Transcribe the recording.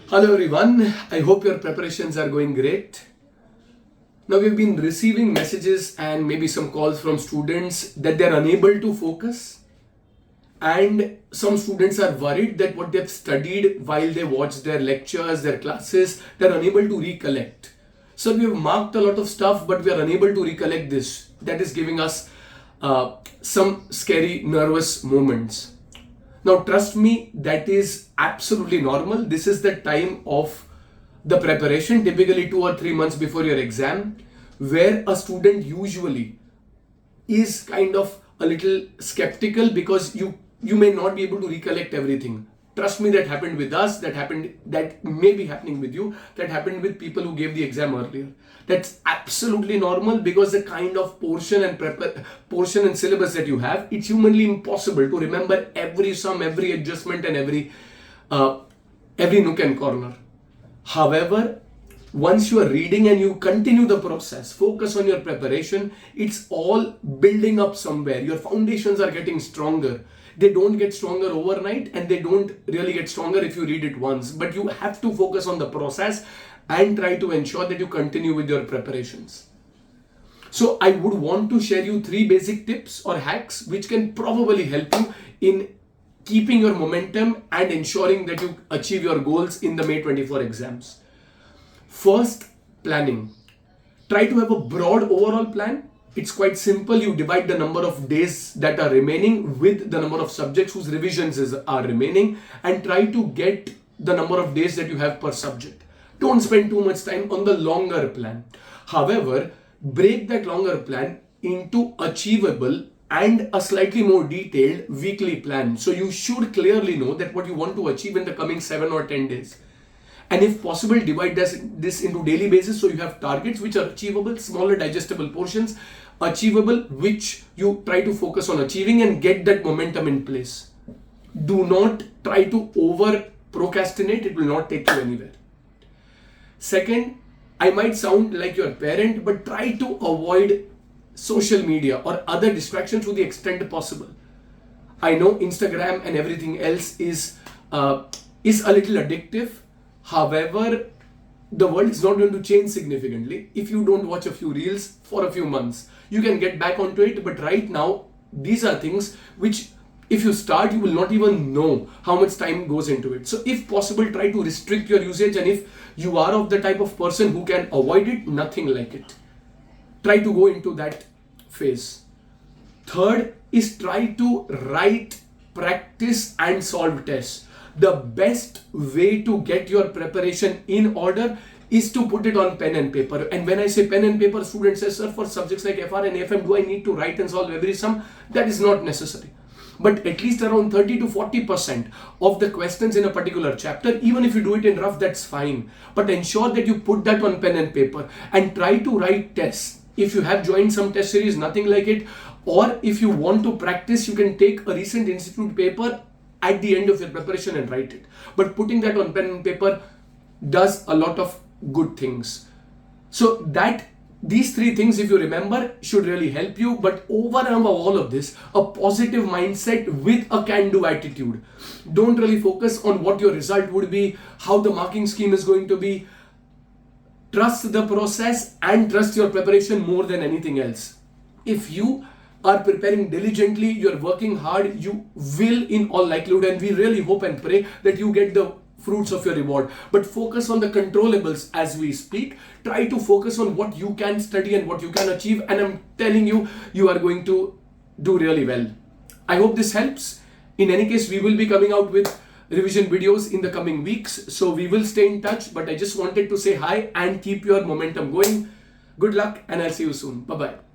Hello everyone, I hope your preparations are going great. Now we've been receiving messages and maybe some calls from students that they're unable to focus, and some students are worried that what they've studied while they watch their lectures, their classes, they're unable to recollect. So we have marked a lot of stuff but we are unable to recollect this. That is giving us some scary nervous moments. Now, trust me, that is absolutely normal. This is the time of the preparation, typically 2 or 3 months before your exam, where a student usually is kind of a little skeptical because you may not be able to recollect everything. Trust me, that happened with us, that may be happening with you, that happened with people who gave the exam earlier. That's absolutely normal because the kind of portion and syllabus that you have, it's humanly impossible to remember every sum, every adjustment and every nook and corner. However, once you are reading and you continue the process, focus on your preparation, it's all building up somewhere. Your foundations are getting stronger. They don't get stronger overnight and they don't really get stronger if you read it once. But you have to focus on the process and try to ensure that you continue with your preparations. So I would want to share you 3 basic tips or hacks which can probably help you in keeping your momentum and ensuring that you achieve your goals in the May 24 exams. First, planning. Try to have a broad overall plan. It's quite simple. You divide the number of days that are remaining with the number of subjects whose revisions are remaining and try to get the number of days that you have per subject. Don't spend too much time on the longer plan. However, break that longer plan into achievable and a slightly more detailed weekly plan. So you should clearly know that what you want to achieve in the coming 7 or 10 days. And if possible, divide this into daily basis so you have targets which are achievable, smaller digestible portions, achievable, which you try to focus on achieving and get that momentum in place. Do not try to over procrastinate, it will not take you anywhere. Second, I might sound like your parent, but try to avoid social media or other distractions to the extent possible. I know Instagram and everything else is a little addictive. However, the world is not going to change significantly if you don't watch a few reels for a few months. You can get back onto it, but right now, these are things which if you start, you will not even know how much time goes into it. So if possible, try to restrict your usage, and if you are of the type of person who can avoid it, nothing like it. Try to go into that phase. Third is try to write, practice and solve tests. The best way to get your preparation in order is to put it on pen and paper. And when I say pen and paper, students say, sir, for subjects like FR and AFM, do I need to write and solve every sum? That is not necessary. But at least around 30 to 40% of the questions in a particular chapter, even if you do it in rough, that's fine. But ensure that you put that on pen and paper and try to write tests. If you have joined some test series, nothing like it. Or if you want to practice, you can take a recent institute paper at the end of your preparation and write it. But putting that on pen and paper does a lot of good things. So these 3 things, if you remember, should really help you. But over and above all of this, a positive mindset with a can-do attitude. Don't really focus on what your result would be, how the marking scheme is going to be. Trust the process and trust your preparation more than anything else. If you are preparing diligently, you're working hard, you will in all likelihood, and we really hope and pray that you get the fruits of your reward. But focus on the controllables as we speak. Try to focus on what you can study and what you can achieve, and I'm telling you, you are going to do really well. I hope this helps. In any case, we will be coming out with revision videos in the coming weeks, so we will stay in touch. But I just wanted to say hi and keep your momentum going. Good luck and I'll see you soon. Bye-bye.